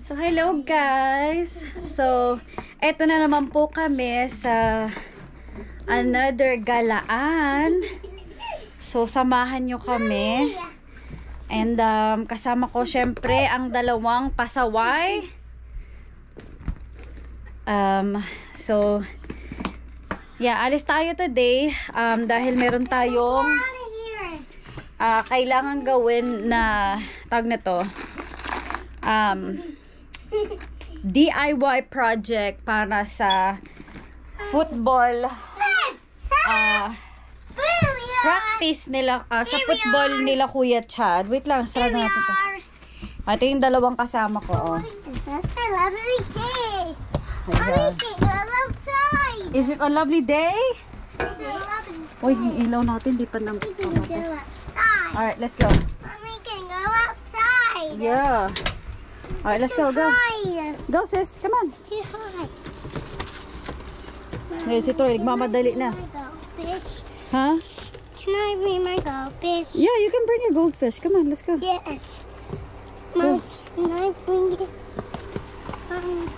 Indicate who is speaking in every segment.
Speaker 1: So, hello guys! So, eto na naman po kami sa another galaan. So, samahan nyo kami. And, kasama ko syempre ang dalawang pasaway. So, yeah, alis tayo today. Dahil meron tayong kailangan gawin na tawag na to. DIY project para sa football practice nila sa football nila Kuya Chad. Wait lang, sarado natin ito. Ito yung dalawang kasama ko.
Speaker 2: Such a lovely day.
Speaker 1: Is it a lovely day?
Speaker 2: It's a lovely
Speaker 1: Uy, yung ilaw natin di pa nang.
Speaker 2: We can go outside.
Speaker 1: Alright, let's go.
Speaker 2: Mommy can go outside.
Speaker 1: Yeah. Alright, let's go.
Speaker 2: Hi.
Speaker 1: Go sis, come on.
Speaker 2: Say hi.
Speaker 1: Ngayon si Troy, nagmamadali na.
Speaker 2: My goldfish.
Speaker 1: Huh?
Speaker 2: Can I bring my goldfish?
Speaker 1: Yeah, you can bring your goldfish. Come on, let's go.
Speaker 2: Yes. Mom, can I bring it? Can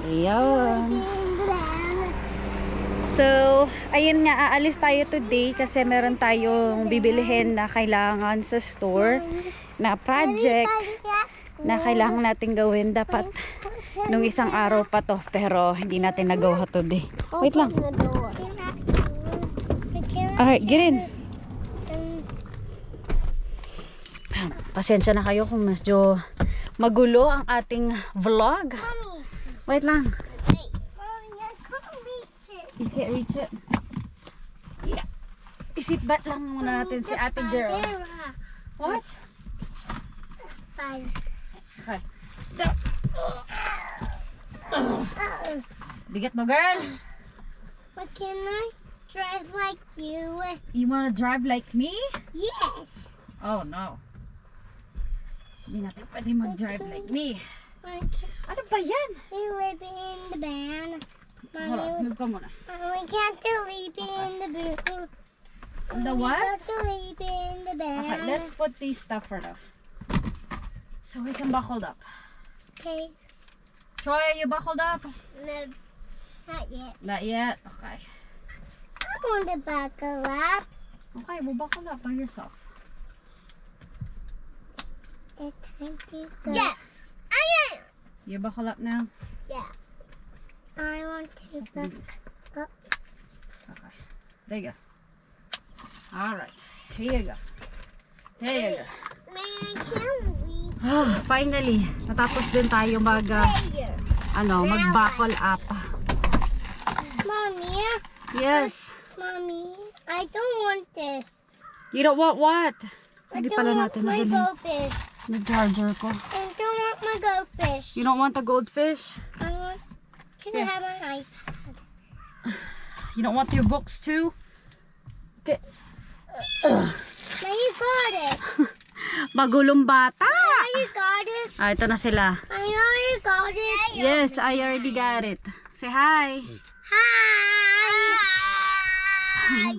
Speaker 1: Ayan. So, ayun nga, aalis tayo today kasi meron tayong bibilihin na kailangan sa store na project na kailangan natin gawin. Dapat nung isang araw pa to, pero hindi natin nagawa today. Wait lang. Alright, get in. Pasensya na kayo kung medyo magulo ang ating vlog. Wait lang. You can't reach it. Yeah. Isitbat lang muna natin si ate girl. What?
Speaker 2: Fine.
Speaker 1: Okay. Stop. Bigat mo, girl.
Speaker 2: But can I drive like you?
Speaker 1: You wanna drive like me?
Speaker 2: Yes.
Speaker 1: Oh, no. Hindi natin pwede mag-drive like me. Ano ba yan?
Speaker 2: We live in the van.
Speaker 1: Hold on, move ka muna.
Speaker 2: We can't leave in the boot.
Speaker 1: The what?
Speaker 2: We can't leave in the van.
Speaker 1: Okay, let's put these stuff for now. So we can buckle up.
Speaker 2: Okay.
Speaker 1: Troy, are you buckled up?
Speaker 2: No, not yet.
Speaker 1: Not yet. Okay.
Speaker 2: I want to buckle up.
Speaker 1: Okay, we'll buckle up by yourself.
Speaker 2: It's time to go. Yes, I am.
Speaker 1: You buckle up now?
Speaker 2: Yeah. I want to buckle up.
Speaker 1: Okay. There you go. Alright. Here you go. There you go.
Speaker 2: Man, can we
Speaker 1: Finally, natapos din tayo mag-buckle up.
Speaker 2: Mommy?
Speaker 1: Yes.
Speaker 2: Mommy, I don't want this.
Speaker 1: You don't want what?
Speaker 2: I
Speaker 1: Hindi
Speaker 2: don't
Speaker 1: pala
Speaker 2: want
Speaker 1: natin
Speaker 2: my
Speaker 1: nabili.
Speaker 2: goldfish.
Speaker 1: Yung charger ko.
Speaker 2: I don't want my goldfish.
Speaker 1: You don't want the goldfish?
Speaker 2: I want to
Speaker 1: Yeah.
Speaker 2: have an iPad.
Speaker 1: You don't want your books too? Okay.
Speaker 2: Now you got it.
Speaker 1: Magulong bata!
Speaker 2: Now you got it.
Speaker 1: Ito na sila.
Speaker 2: I know you got it.
Speaker 1: Yes, I already got it. Say hi.
Speaker 2: Hi.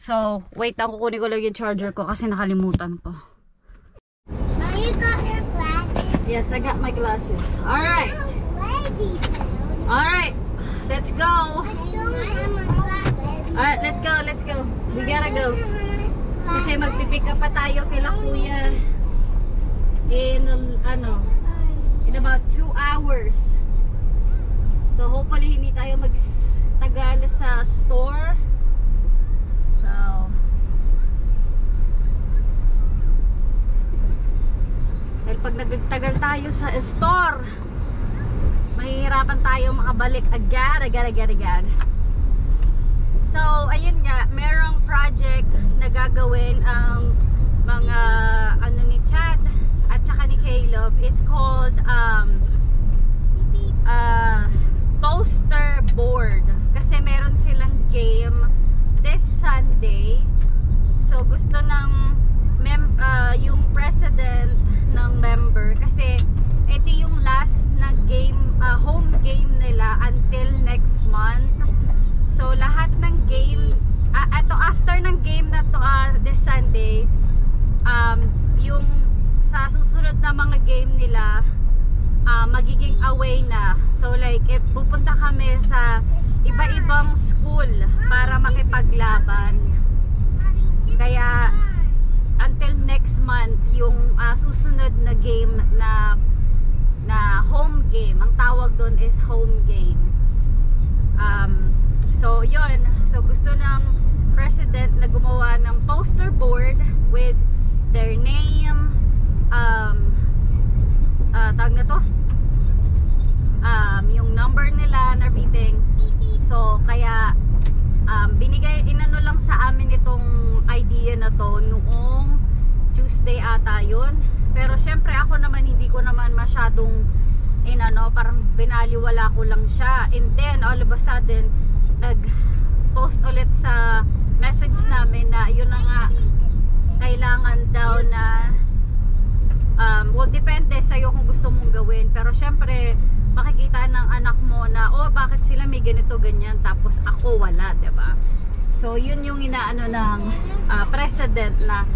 Speaker 1: So, wait lang, kukunin ko lang yung charger ko kasi nakalimutan ko.
Speaker 2: Now you got your glasses.
Speaker 1: Yes, I got my glasses. Alright.
Speaker 2: Lady.
Speaker 1: Alright. Let's go.
Speaker 2: I don't have my glasses.
Speaker 1: Alright, let's go. Let's go. We gotta go. Kasi magpipick up pa tayo kila kuya in in about 2 hours. So hopefully hindi tayo magtagal sa store. So dahil pag nagtagal tayo sa store, mahihirapan tayo makabalik agad. So, ayun nga, merong project na gagawin ang mga ni Chad at saka ni Caleb. It's called poster board. Kasi meron silang game this Sunday. So, gusto ng yung president ng member kasi ito yung last na game, home game nila until next month. So lahat ng game, after ng game na to this Sunday, yung sa susunod na mga game nila magiging away na. So like if pupunta kami sa iba-ibang school para makipaglaban. Kaya until next month yung susunod na game na home game, ang tawag doon is home game. So yun, so gusto ng president na gumawa ng poster board with their name, tag na to, yung number nila and everything. So kaya inano lang sa amin itong idea na to noong Tuesday ata yun. Pero syempre ako naman hindi ko naman masyadong parang binaliwala ko lang siya. And then all of a sudden nag-post ulit sa message namin na yun na nga, kailangan daw na well, depende sa'yo kung gusto mong gawin. Pero syempre makikita ng anak mo na bakit sila may ganito ganyan tapos ako wala, diba? So yun yung inaano ng president, na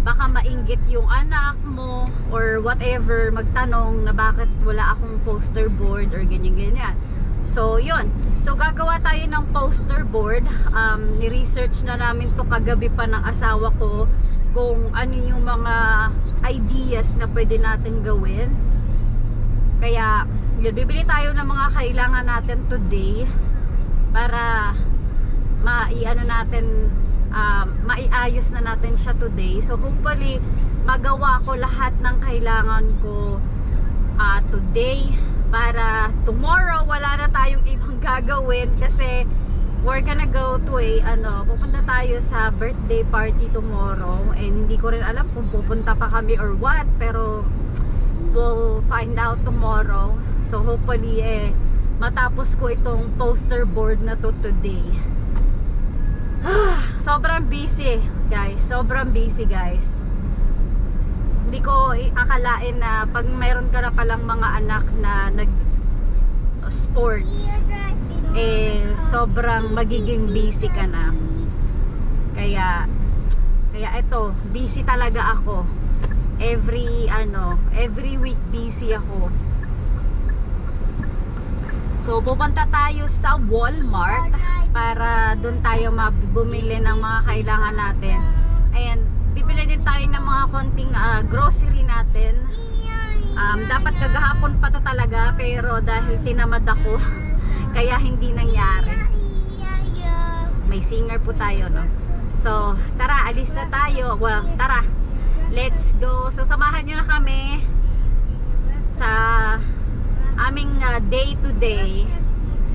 Speaker 1: baka mainggit yung anak mo or whatever, magtanong na bakit wala akong poster board or ganyan-ganyan. So yun, so gagawa tayo ng poster board. Ni-research na namin to kagabi pa ng asawa ko kung ano yung mga ideas na pwede natin gawin. Kaya yun, bibili tayo ng mga kailangan natin today para maiayos na natin siya today. So hopefully magawa ko lahat ng kailangan ko today, para tomorrow wala na tayong ibang gagawin, kasi we're gonna go to pupunta tayo sa birthday party tomorrow, and hindi ko rin alam kung pupunta pa kami or what, pero we'll find out tomorrow. So hopefully matapos ko itong poster board na to today. Sobrang busy guys, hindi ko akalain na pag mayroon ka na palang mga anak na nag sports, sobrang magiging busy ka na. Kaya eto, busy talaga ako. Every week busy ako. So pupunta tayo sa Walmart para doon tayo bumili ng mga kailangan natin. And bibili din tayo ng mga konting grocery natin. Dapat kagahapon pa to talaga, pero dahil tinamad ako kaya hindi nangyari. May singer po tayo, no? So tara, alis na tayo. Well, tara, let's go. So samahan nyo na kami sa aming day to day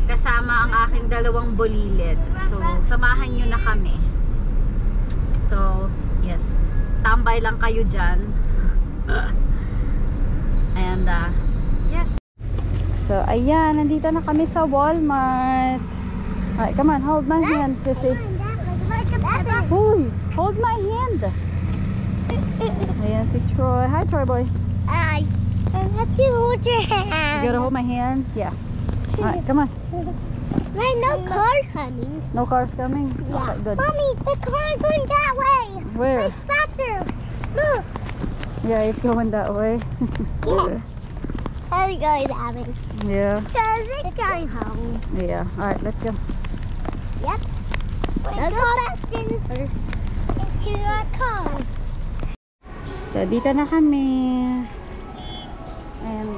Speaker 1: kasama ang aking dalawang bulilid. So samahan nyo na kami. So yes, tambay lang kayo dyan. And yes, so ayan, nandito na kami sa Walmart. Alright, come on, hold my hand, sissy. Uy, hold my hand. Ayan si Troy. Hi Troy boy.
Speaker 2: I have to hold your hand.
Speaker 1: You gotta hold my hand? Yeah. Alright, come on.
Speaker 2: Right, no cars coming.
Speaker 1: No cars coming?
Speaker 2: Yeah.
Speaker 1: Okay, good.
Speaker 2: Mommy, the car going that way.
Speaker 1: Where?
Speaker 2: It's faster. Look.
Speaker 1: Yeah, it's going that way.
Speaker 2: Yes. It's going that way.
Speaker 1: Yeah.
Speaker 2: Because it's going home.
Speaker 1: Yeah. Alright, let's go.
Speaker 2: Yep. Let's go back into our car.
Speaker 1: So, dito na kami. And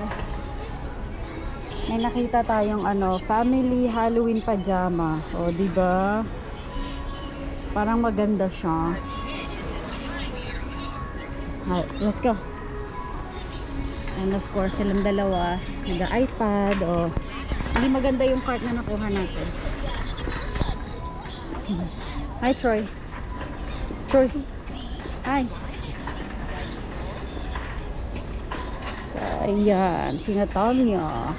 Speaker 1: may nakita tayong family Halloween pajama. O, diba? Parang maganda siya. Alright, let's go. And of course, silang dalawa nag-iPad. O, hindi maganda yung part na nakuha natin. Hi, Troy. Troy. Hi. So, ayan. Si Natalia.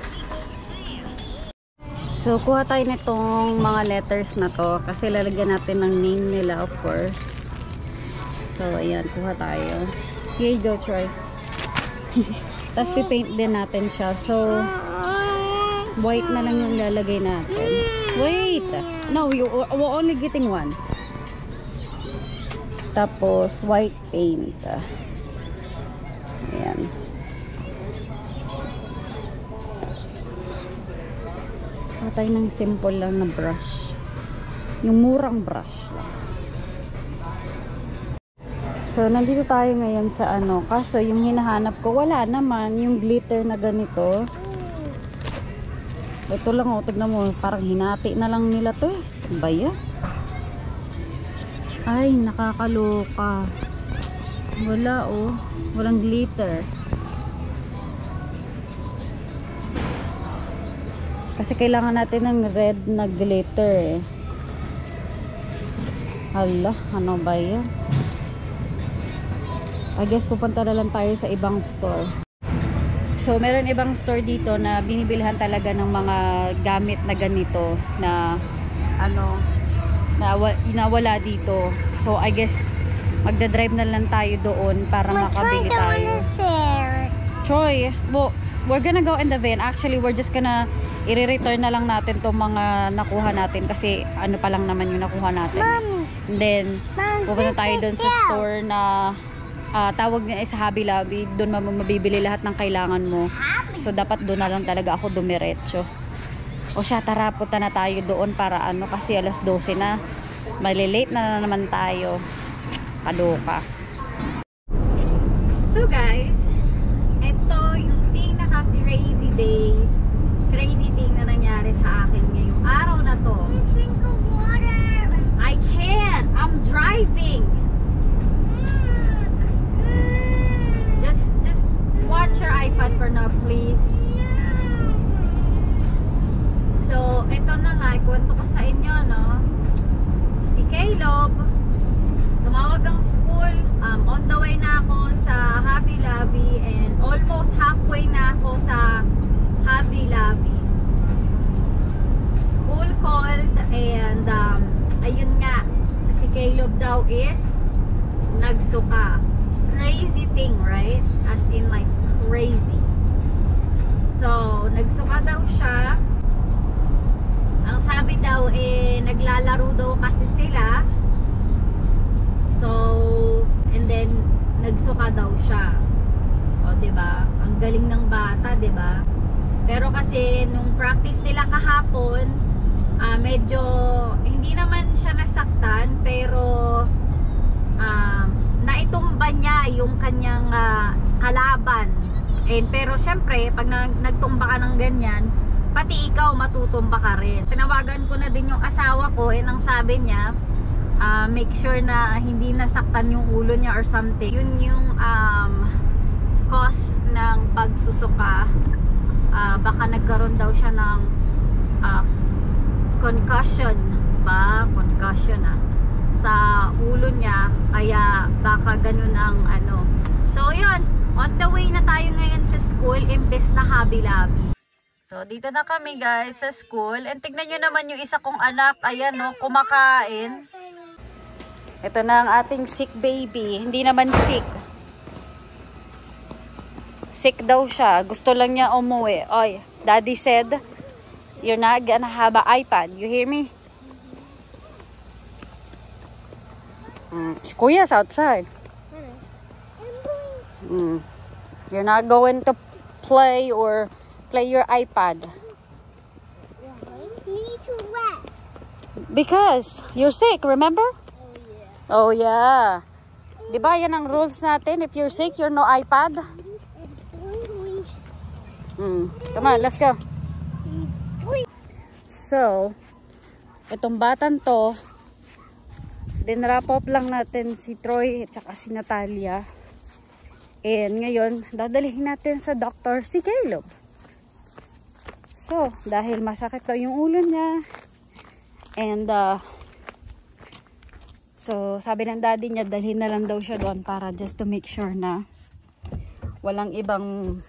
Speaker 1: So, kuha tayo nitong mga letters na to. Kasi lalagyan natin ng name nila, of course. So, ayan. Kuha tayo. Here you go, Troy. Tapos, pipaint din natin siya. So, white na lang yung lalagay natin. Wait! No, we're only getting one. Tapos, white paint. Ayan. tayo ng simple lang na brush. Yung murang brush lang. So, nandito tayo ngayon sa ano. Kaso, yung hinahanap ko, wala naman. Yung glitter na ganito. Ito lang, oh. Tignan mo. Parang hinati na lang nila to, eh. Ano ba yan? Ay, nakakaloka. Wala, oh. Walang glitter. Kasi kailangan natin ng red na glitter, eh. Hala, ano ba yan? I guess pupunta na lang tayo sa ibang store. So, meron ibang store dito na binibilhan talaga ng mga gamit na ganito na ano, na wala dito. So, I guess magdadrive na lang tayo doon para makabili tayo. Troy, well, we're gonna go in the van. Actually, we're just gonna i-return na lang natin tong mga nakuha natin kasi ano pa lang naman yung nakuha natin. And then, pupunta tayo doon sa store na tawag niya sa Hobby Lobby. Doon mabibili lahat ng kailangan mo. So, dapat doon na lang talaga ako dumiretso. O siya, tara, punta na tayo doon para ano, kasi alas 12 na. Malilate na naman tayo. Kaloka. So, guys, ito yung pinaka-crazy day. Crazy thing na nangyari sa akin ngayong araw na to.
Speaker 2: Drink of water.
Speaker 1: I can't. I'm driving. Just watch your iPad for now, please. So, ito na nga, ikwento ko sa inyo, no? Si Caleb, tumawag ang school, on the way na ako sa Hobby Lobby and almost halfway na ako sa Hobby Lobby. School called and ayun nga, si Caleb daw is nagsuka. Crazy thing, right? As in like crazy. So, nagsuka daw siya. Ang sabi daw naglalaro daw kasi sila. So, and then nagsuka daw siya. O, 'di ba? Ang galing ng bata, 'di ba? Pero kasi nung practice nila kahapon, medyo hindi naman siya nasaktan, pero naitumba niya yung kanyang kalaban. Pero syempre, pag nagtumba ka ng ganyan, pati ikaw matutumba ka rin. Tinawagan ko na din yung asawa ko, ang sabi niya, make sure na hindi nasaktan yung ulo niya or something. Yun yung cause ng pagsusuka. Baka nagkaroon daw siya ng concussion ba? Concussion sa ulo niya, kaya baka ganun ang ano. So yun, on the way na tayo ngayon sa school imbes na Hobby Lobby. So dito na kami guys sa school, and tignan nyo naman yung isa kong anak, ayan no, kumakain. Ito na ang ating sick baby, hindi naman sick. Sick daw siya, gusto lang niya umuwi. Oy, daddy said you're not gonna have an iPad, you hear me? Kuya's outside. You're not going to play or play your iPad. Because you're sick, remember? Oh yeah. Diba yan ang rules natin? If you're sick, you're no iPad. Come on, let's go. So, itong batan to, dinrap up lang natin si Troy at saka si Natalia. And ngayon, dadalhin natin sa doctor si Caleb. So, dahil masakit daw yung ulo niya. And, so, sabi ng daddy niya, dalhin na lang daw siya doon para just to make sure na walang ibang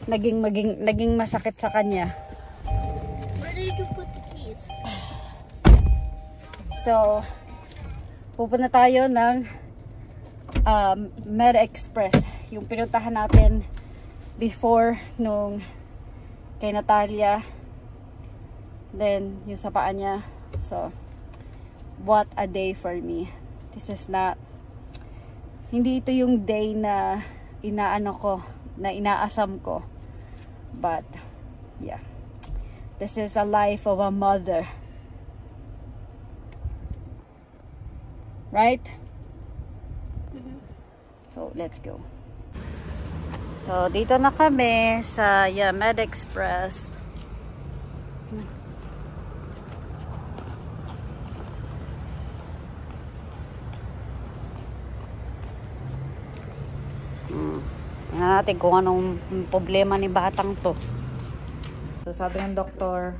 Speaker 1: naging masakit sa kanya.
Speaker 2: Where did you put the keys?
Speaker 1: So, pupunta tayo ng Med Express. Yung pinuntahan natin before nung kay Natalia. Then, yung sa paa niya. So, what a day for me. This is not, hindi ito yung day na inaasam ko. But, yeah. This is a life of a mother. Right? So, let's go. So, dito na kami sa Med Express. Tingnan natin kung anong problema ni batang to. So, sabi ng doktor,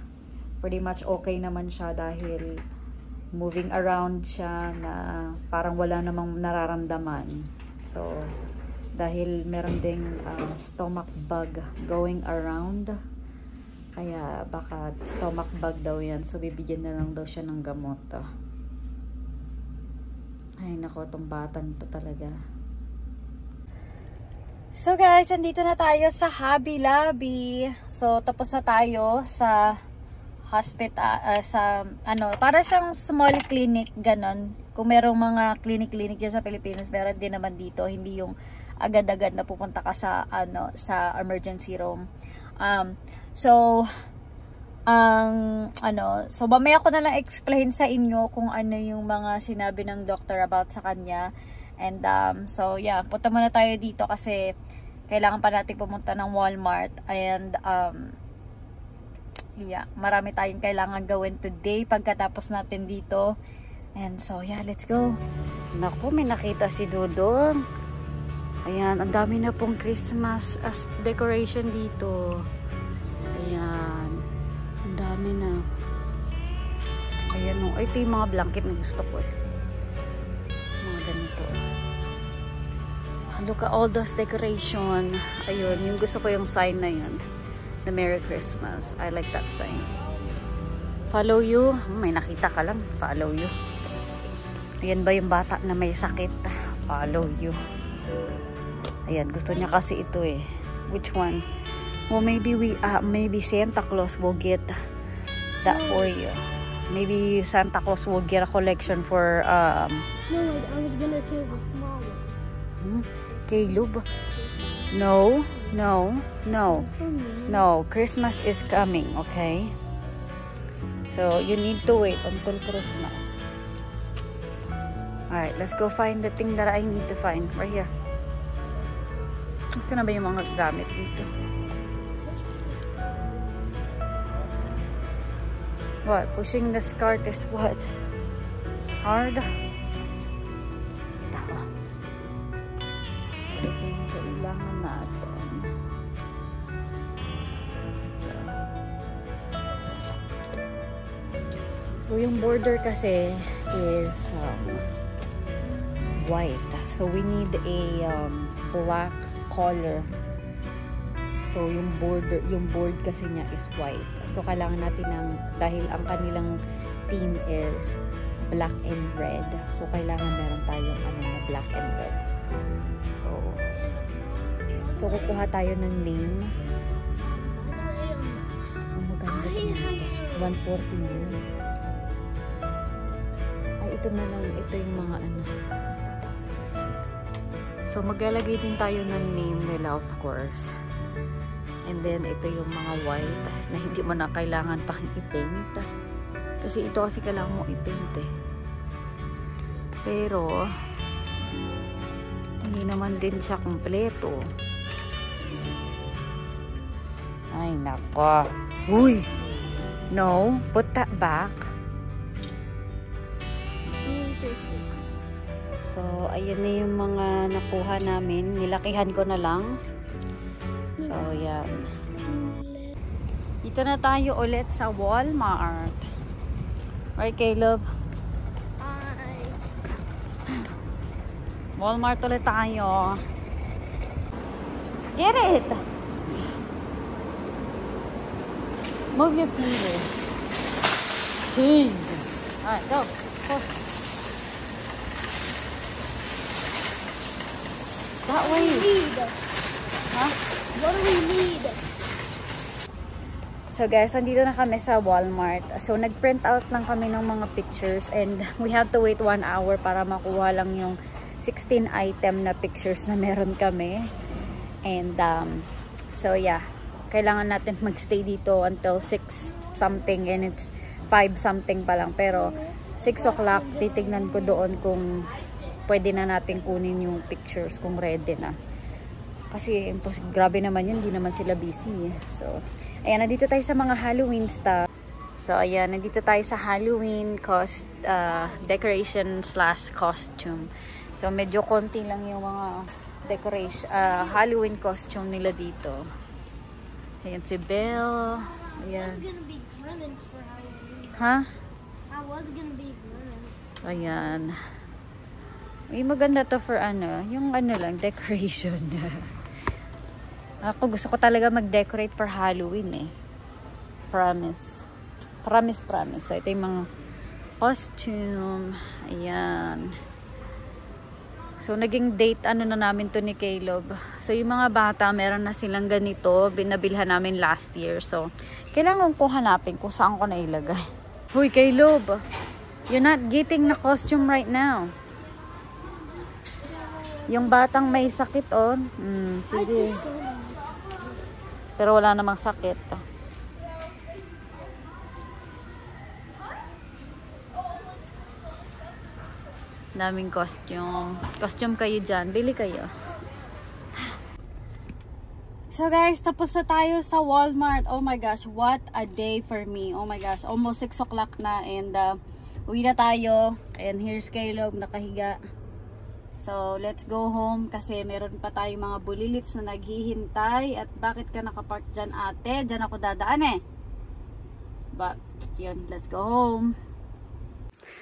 Speaker 1: pretty much okay naman siya dahil moving around siya na parang wala namang nararamdaman. So, dahil meron ding stomach bug going around, kaya baka stomach bug daw yan. So, bibigyan na lang daw siya ng gamot. Ay, nako, tong batang to talaga. So guys, andito na tayo sa Hobby Lobby. So, tapos na tayo sa hospital, para siyang small clinic, ganon. Kung merong mga clinic dyan sa Pilipinas, meron din naman dito, hindi yung agad-agad na pupunta ka sa, sa emergency room. So mamaya ko na lang explain sa inyo kung ano yung mga sinabi ng doctor about sa kanya. And, so, yeah, punta muna tayo dito kasi kailangan pa natin pumunta ng Walmart. And, yeah, marami tayong kailangan gawin today pagkatapos natin dito. And, so, yeah, let's go. Naku, may nakita si Dudong. Ayan, ang dami na pong Christmas as decoration dito. Ayan, ang dami na. Ayan, oh, ito yung mga blanket na gusto ko eh. Mga ganito. Look at all those decoration. Ayun, yung gusto ko yung sign na yun. The Merry Christmas. I like that sign. Follow you. May nakita ka lang. Follow you. Ayan ba yung bata na may sakit? Follow you. Ayan, gusto niya kasi ito eh. Which one? Well, maybe maybe Santa Claus will get that for you. Maybe Santa Claus will get a collection for
Speaker 2: No, I was gonna choose a small one.
Speaker 1: Caleb? No. Christmas is coming, okay? So, you need to wait until Christmas. Alright, let's go find the thing that I need to find. Right here. Ito na ba yung mga gamit dito? What? Pushing the skirt is what? Hard? So, yung border kasi is white. So, we need a black color. So, yung board kasi niya is white. So, kailangan natin dahil ang kanilang theme is black and red. So, kailangan meron tayong na black and red. So, kukuha tayo ng name. Ang maganda ito. 140 yun. Ito na lang, ito yung mga So, maglalagay din tayo ng name nila, of course. And then, ito yung mga white na hindi mo na kailangan pang i-paint. Kasi ito kasi kailangan mo i-paint eh. Pero, hindi naman din siya kompleto. Ay, nako. Uy! No, put that back. So, ayan na yung mga nakuha namin. Nilakihan ko na lang. So, yan. Ito na tayo ulit sa Walmart. Right, Caleb?
Speaker 2: Hi.
Speaker 1: Walmart ulit tayo. Get it! Move your finger. Change. Alright, go. Go. That way. Huh?
Speaker 2: What do we need?
Speaker 1: So guys, nandito na kami sa Walmart. So nag-print out lang kami ng mga pictures and we have to wait 1 hour para makuha lang yung 16 item na pictures na meron kami. And so yeah, kailangan natin magstay dito until 6 something and it's 5 something pa lang. Pero 6 o'clock, titignan ko doon kung pwede na natin kunin yung pictures kung ready na. Kasi grabe naman yun, hindi naman sila busy. So, ayan, nandito tayo sa mga Halloween stuff. So, ayan, nandito tayo sa Halloween decoration / costume. So, medyo konti lang yung mga decoration, Halloween costume nila dito. Ayan si Belle. Ayan.
Speaker 2: I was gonna be Gremlins for Halloween.
Speaker 1: Ha?
Speaker 2: I was gonna be Gremlins.
Speaker 1: Ayan. May maganda to for yung lang, decoration. Ako gusto ko talaga mag-decorate for Halloween eh. Promise. Promise. So, ito yung mga costume. Ayan. So, naging date na namin to ni Caleb. So, yung mga bata, meron na silang ganito. Binabilhan namin last year. So, kailangan ko hanapin kung saan ko nailagay. Huy, Caleb! You're not getting na costume right now. Yung batang may sakit, oh. Sige. Pero wala namang sakit. Daming costume. Costume kayo dyan. Bili kayo. So guys, tapos na tayo sa Walmart. Oh my gosh, what a day for me. Oh my gosh, almost 6 o'clock na. And uwi na tayo. And here's Caleb, nakahiga. So, let's go home. Kasi meron pa tayong mga bulilits na naghihintay. At bakit ka nakapark dyan, ate? Dyan ako dadaan eh. But, yun, let's go home.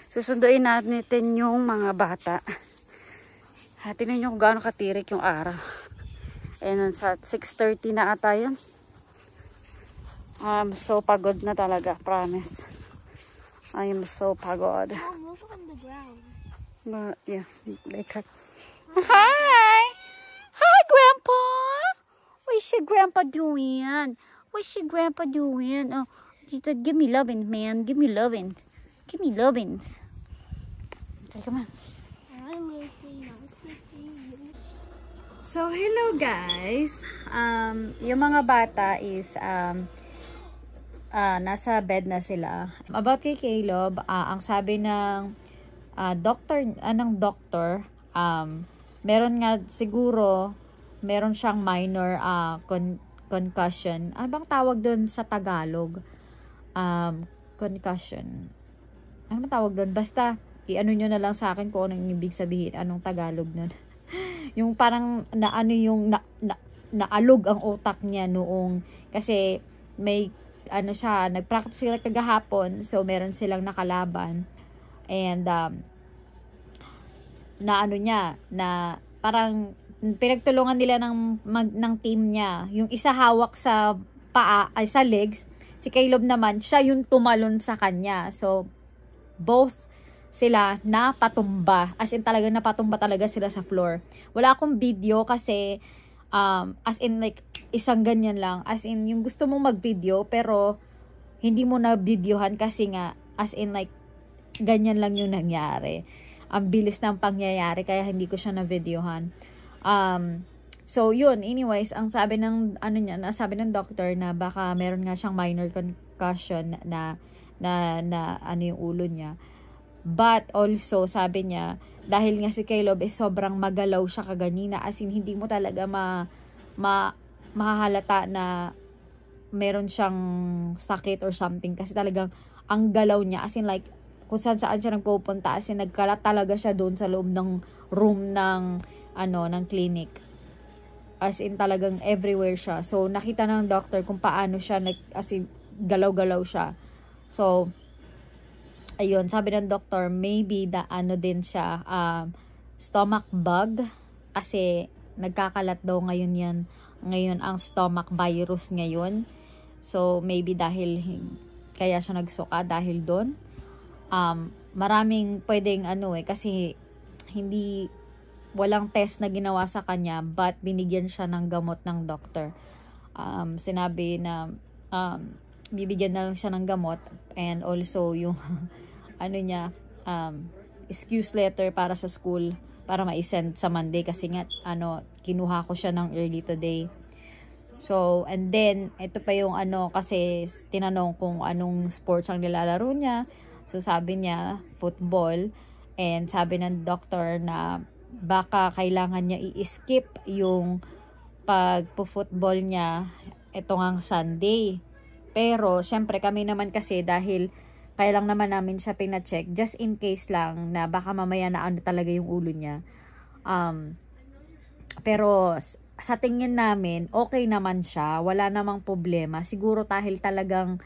Speaker 1: Susunduin natin yung mga bata. Tingnan nyo kung gaano katirik yung araw. And sa 6:30 na ata yun. I'm so pagod na talaga, promise. I am so pagod.
Speaker 2: Mom, look on the ground.
Speaker 1: But yeah, they cut. Hi! Hi, Grandpa! What's your grandpa doing? What's your grandpa doing? Oh, give me loving, man. Give me loving. Give me lovings. Okay, come on. So, hello guys. Yung mga bata is nasa bed na sila. About kay Caleb, ang sabi ng doctor, meron nga siguro, meron siyang minor concussion. Ano bang tawag doon sa Tagalog? Concussion. Ano tawag doon? Basta, i-ano nyo na lang sa akin kung anong ibig sabihin. Anong Tagalog nun. Yung parang, naalog ang utak niya noong, kasi may, nag-practice sila kagahapon, so meron silang nakalaban. And, parang, pinagtulungan nila ng team niya. Yung isa hawak sa paa, ay sa legs, si Caleb naman, siya yung tumalon sa kanya. So, both sila napatumba. As in talaga napatumba talaga sila sa floor. Wala akong video kasi as in like isang ganyan lang. As in yung gusto mong mag-video pero hindi mo na videohan kasi nga as in like ganyan lang yung nangyari. Ang bilis ng pangyayari kaya hindi ko siya na videohan. So yun, anyways, ang sabi ng sabi ng doctor na baka meron nga siyang minor concussion na yung ulo niya. But also, sabi niya, dahil nga si Caleb is sobrang magalaw siya kaganina, as in, hindi mo talaga mahahalata na meron siyang sakit or something. Kasi talagang, ang galaw niya, as in like, kung saan siya nagpupunta, as in, nagkalat talaga siya doon sa loob ng room ng clinic. As in, talagang everywhere siya. So, nakita ng doctor kung paano siya, as in, galaw-galaw siya. So, ayun, sabi ng doctor, maybe din siya, stomach bug, kasi nagkakalat daw ngayon ang stomach virus ngayon. So, maybe dahil, kaya siya nagsuka dahil doon. Maraming pwedeng kasi walang test na ginawa sa kanya, but binigyan siya ng gamot ng doctor. Sinabi na, bibigyan na lang siya ng gamot and also yung excuse letter para sa school para ma-send sa Monday kasi nga kinuha ko siya ng early today. So, and then, ito pa yung ano, kasi tinanong kung anong sports ang nilalaro niya. So, sabi niya, football. And sabi ng doctor na baka kailangan niya i-skip yung pagpo-football niya ito ngang Sunday. Pero, syempre kami naman kasi dahil kaya lang naman namin siya pina-check, just in case lang na baka mamaya na ano talaga yung ulo niya. Pero, sa tingin namin, okay naman siya. Wala namang problema. Siguro dahil talagang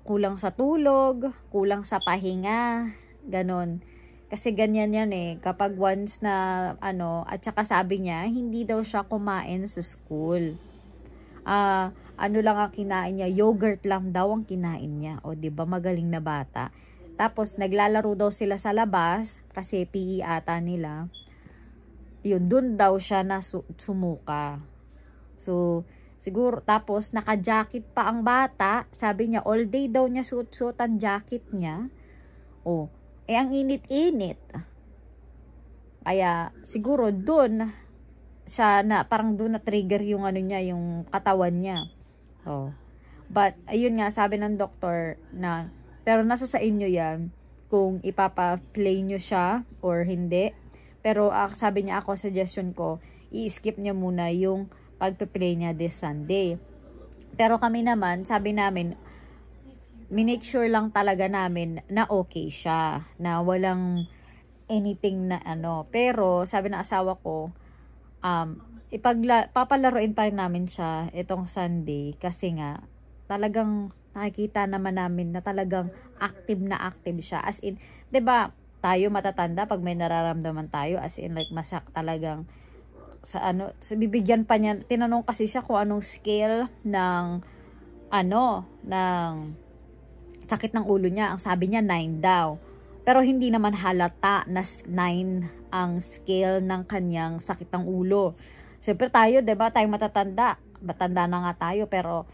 Speaker 1: kulang sa tulog, kulang sa pahinga, ganon. Kasi ganyan yan eh. Kapag once na, at saka sabi niya, hindi daw siya kumain sa school. Ano lang ang kinain niya, yogurt lang daw ang kinain niya. O, diba, magaling na bata. Tapos, naglalaro daw sila sa labas, kasi PE ata nila. Yun, dun daw siya na sumuka. So, siguro, tapos, naka-jacket pa ang bata. Sabi niya, all day daw niya suot-suot ang jacket niya. O, ang init-init. Kaya, siguro, dun, siya na, parang dun na-trigger yung ano niya, yung katawan niya. Oh. But, ayun nga, sabi ng doktor na, pero nasa sa inyo yan, kung ipapa-play nyo siya or hindi. Pero, sabi niya ako, suggestion ko, i-skip niya muna yung pagpe-play niya this Sunday. Pero kami naman, sabi namin, minake sure lang talaga namin na okay siya. Na walang anything na ano. Pero, sabi ng asawa ko, papalaruin pa rin namin siya itong Sunday kasi nga talagang nakikita naman namin na talagang active siya, as in, 'di ba, tayo matatanda pag may nararamdaman tayo, as in like talagang sa bibigyan pa niya, tinanong kasi siya kung anong scale ng ng sakit ng ulo niya. Ang sabi niya 9 daw. Pero hindi naman halata na 9 ang scale ng kanyang sakit ng ulo. Siyempre tayo, 'di ba? Tayo matatanda. Matanda na nga tayo, pero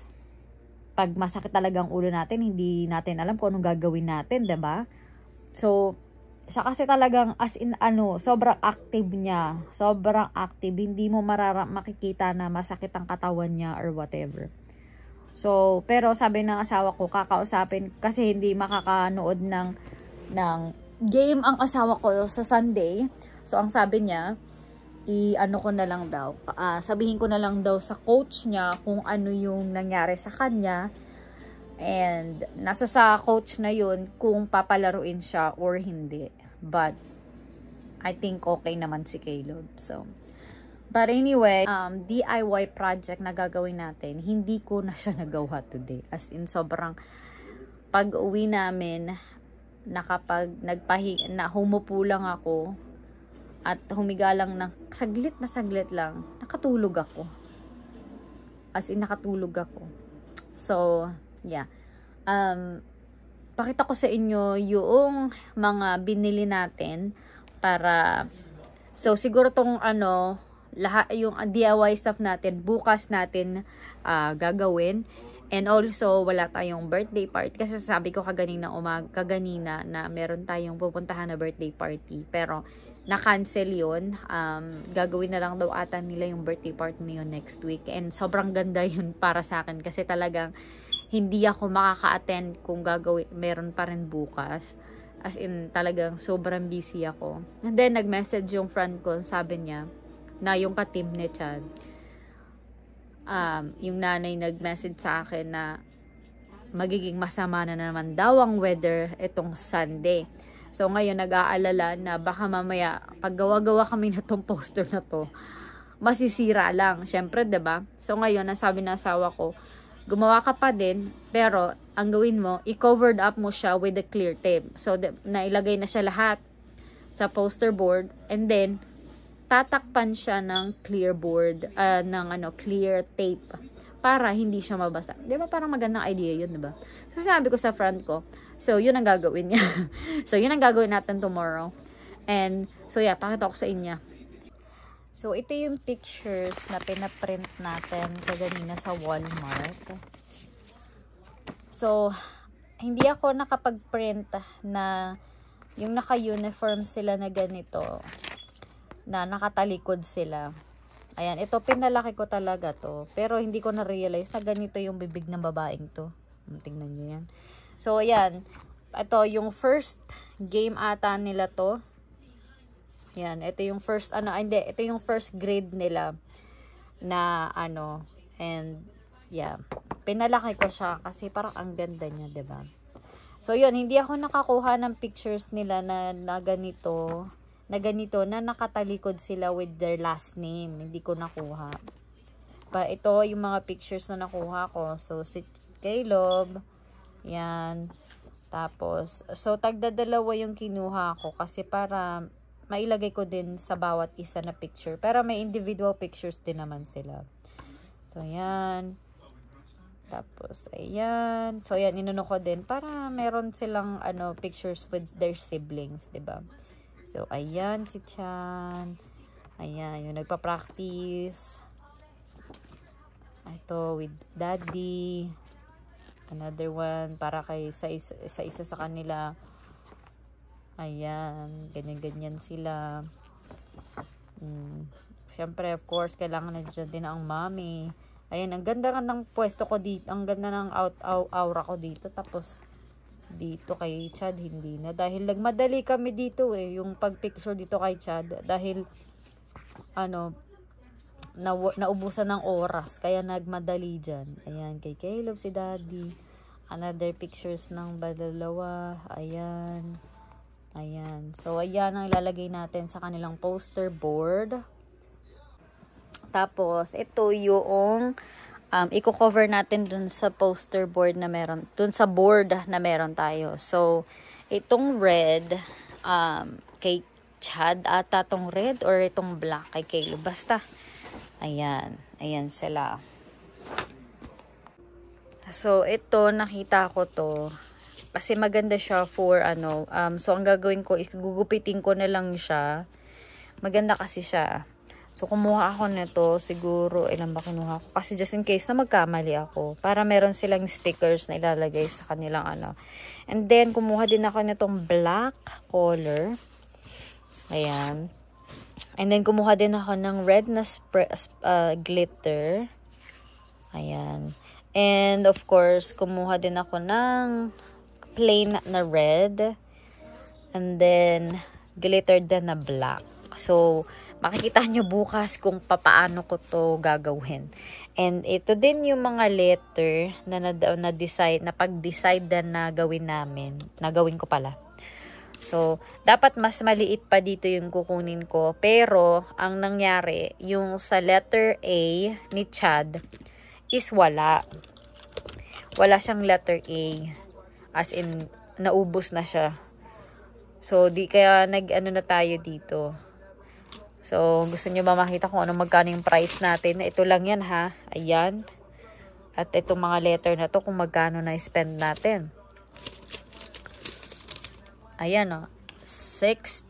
Speaker 1: pag masakit talaga ang ulo natin, hindi natin alam kung anong gagawin natin, 'di ba? So, siya kasi talagang as in sobrang active niya. Sobrang active. Hindi mo makikita na masakit ang katawan niya or whatever. So, pero sabi ng asawa ko, kakausapin kasi hindi makakanood ng game ang asawa ko sa Sunday. So, ang sabi niya, ko na lang daw. Sabihin ko na lang daw sa coach niya kung ano yung nangyari sa kanya. And, nasa sa coach na yun kung papalaruin siya or hindi. But, I think okay naman si Caleb. So, but anyway, DIY project na gagawin natin, hindi ko na siya nagawa today. As in, sobrang pag-uwi namin, humupo lang ako at humiga lang ng saglit lang, nakatulog ako. As in, nakatulog ako. So, yeah. Pakita ko sa inyo yung mga binili natin para, so, siguro tong lahat yung DIY stuff natin, bukas natin gagawin. And also, wala tayong birthday party. Kasi sabi ko kaganina na meron tayong pupuntahan na birthday party. Pero, na-cancel yun. Gagawin na lang daw ata nila yung birthday party na yun next week. And sobrang ganda yun para sa akin. Kasi talagang hindi ako makaka-attend kung meron pa rin bukas. As in, talagang sobrang busy ako. And then, nag-message yung friend ko. Sabi niya, na yung ka-team ni Chad, yung nanay nag-message sa akin na magiging masama na naman daw ang weather itong Sunday. So ngayon nag-aalala na baka mamaya pag gawa-gawa kami na tong poster na to, masisira lang. Syempre, 'di ba? So ngayon nasabi ng asawa ko, gumawa ka pa din, pero ang gawin mo, i-covered up mo siya with the clear tape. So nailagay na siya lahat sa poster board, and then tatakpan siya ng clear board, clear tape para hindi siya mabasa. 'Di ba? Parang magandang idea 'yun, 'di ba? So sabi ko sa friend ko, so 'yun ang gagawin niya. So 'yun ang gagawin natin tomorrow. And so yeah, pakita ko sa inyo. So ito yung pictures na pinaprint natin kaganina sa Walmart. So hindi ako nakapag-print na yung naka-uniform sila na ganito, na nakatalikod sila. Ayan, ito pinalaki ko talaga to. Pero hindi ko na-realize na ganito yung bibig ng babaeng to. Tingnan nyo yan. So, ayan. Ito yung first game ata nila to. Ayan, ito yung first, hindi, ito yung first grade nila na, and, yeah. Pinalaki ko siya kasi parang ang ganda niya, diba? So, yun, hindi ako nakakuha ng pictures nila na ganito, na nakatalikod sila with their last name. Hindi ko nakuha. Ito yung mga pictures na nakuha ko. So, si Caleb, yan. Tapos, so, tagdadalawa yung kinuha ko kasi para mailagay ko din sa bawat isa na picture. Pero may individual pictures din naman sila. So, yan. Tapos, ayan. So, ayan, inano ko din para meron silang, pictures with their siblings, diba? So, ayan si Chan. Ayan, yung nagpa-practice. Ito, with Daddy. Another one, para kay sa isa sa kanila. Ayan, ganyan-ganyan sila. Siyempre, of course, kailangan na dyan din ang mommy. Ayan, ang ganda ng pwesto ko dito. Ang ganda ng aura ko dito. Tapos, dito kay Chad, hindi na. Dahil nagmadali kami dito yung pagpicture dito kay Chad. Dahil, naubusan ng oras. Kaya nagmadali dyan. Ayan, kay Caleb si Daddy. Another pictures ng dalawa. Ayan. Ayan. So, ayan ang ilalagay natin sa kanilang poster board. Tapos, ito yung i-cover natin dun sa poster board na meron, dun sa board na meron tayo. So, itong red, kay Chad, ata tong red or itong black kay Caleb. Basta, ayan. Ayan sila. So, ito, nakita ko to. Kasi maganda siya for, so, ang gagawin ko, gugupitin ko na lang siya. Maganda kasi siya. So, kumuha ako nito. Siguro, ilan ba kinuha ko? Kasi just in case na magkamali ako. Para meron silang stickers na ilalagay sa kanilang And then, kumuha din ako nitong black color. Ayan. And then, kumuha din ako ng red na glitter. Ayan. And, of course, kumuha din ako ng plain na red. And then, glitter din na black. So, makikita nyo bukas kung papaano ko to gagawin. And ito din yung mga letter na decide, na pag-decide na gawin namin. Nagawin ko pala. So, dapat mas maliit pa dito yung kukunin ko. Pero, ang nangyari, yung sa letter A ni Chad is wala. Wala siyang letter A. As in, naubos na siya. So, di kaya na tayo dito. So, gusto nyo ba makita kung ano magkano yung price natin? Ito lang yan ha. Ayan. At itong mga letter na to kung magkano na spend natin. Ayan o. $60.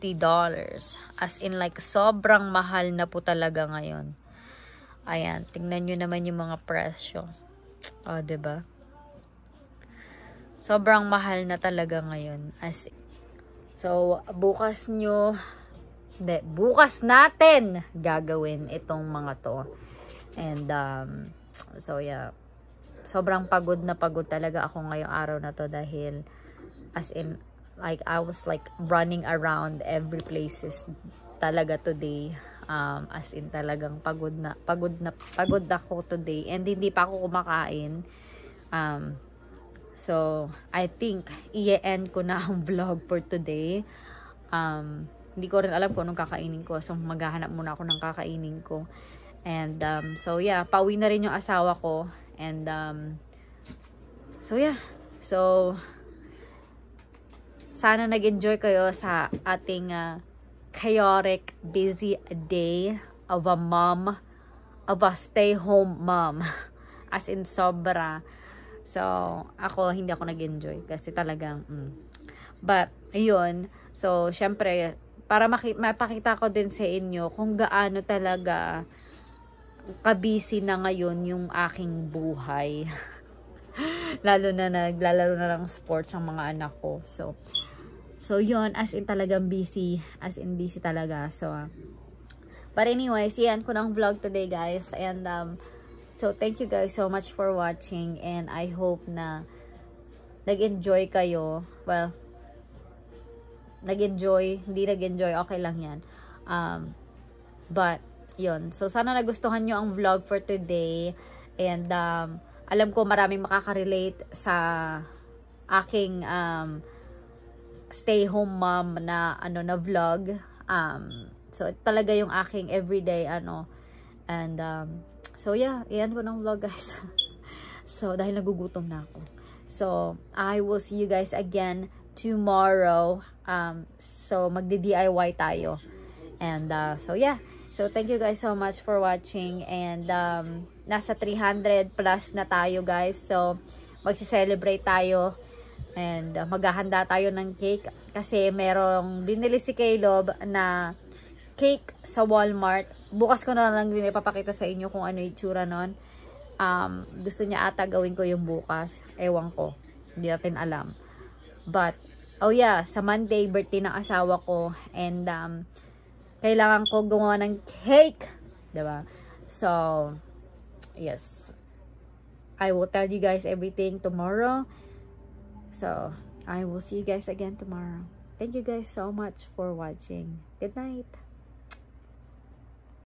Speaker 1: As in like sobrang mahal na po talaga ngayon. Ayan. Tingnan nyo naman yung mga presyo. O, diba? Sobrang mahal na talaga ngayon. So, bukas natin gagawin itong mga to. And, so yeah, sobrang pagod na pagod talaga ako ngayong araw na to dahil as in, like, I was like running around every places talaga today. As in talagang pagod ako today and hindi pa ako kumakain. So, I think i-end ko na ang vlog for today. Hindi ko rin alam kung anong kakainin ko. So, maghahanap muna ako ng kakainin ko. And, so, yeah. Pauwi na rin yung asawa ko. And, so, yeah. So, sana nag-enjoy kayo sa ating chaotic, busy day of a mom, of a stay-home mom. As in, sobra. So, hindi ako nag-enjoy. Kasi talagang, But, ayun. So, syempre, para mapakita ko din sa inyo kung gaano talaga kabisi na ngayon yung aking buhay. Lalo na naglalaro na lang sports ang mga anak ko. So yun, as in talagang busy. As in busy talaga. So, But anyways, yan ko ng vlog today, guys. And, so, thank you guys so much for watching. And I hope na nag-enjoy kayo. Well, nag-enjoy, hindi nag-enjoy, okay lang yan. But, yun. So, sana nagustuhan nyo ang vlog for today. And, alam ko maraming makaka-relate sa aking, stay home mom na, na vlog. So, talaga yung aking everyday, And, so, yeah, iyan ko ng vlog, guys. So, dahil nagugutom na ako. So, I will see you guys again tomorrow. So, magdi-DIY tayo. And, so, yeah. So, thank you guys so much for watching. And, nasa 300 plus na tayo, guys. So, magsi-celebrate tayo. And, maghahanda tayo ng cake. Kasi, merong binili si Caleb na cake sa Walmart. Bukas ko na lang din ipapakita sa inyo kung ano yung itsura nun. Gusto niya ata gawin ko yung bukas. Ewan ko. Hindi natin alam. But, oh yeah, sa Monday, birthday ng asawa ko. And, kailangan ko gumawa ng cake. Diba? So, yes. I will tell you guys everything tomorrow. So, I will see you guys again tomorrow. Thank you guys so much for watching. Good night.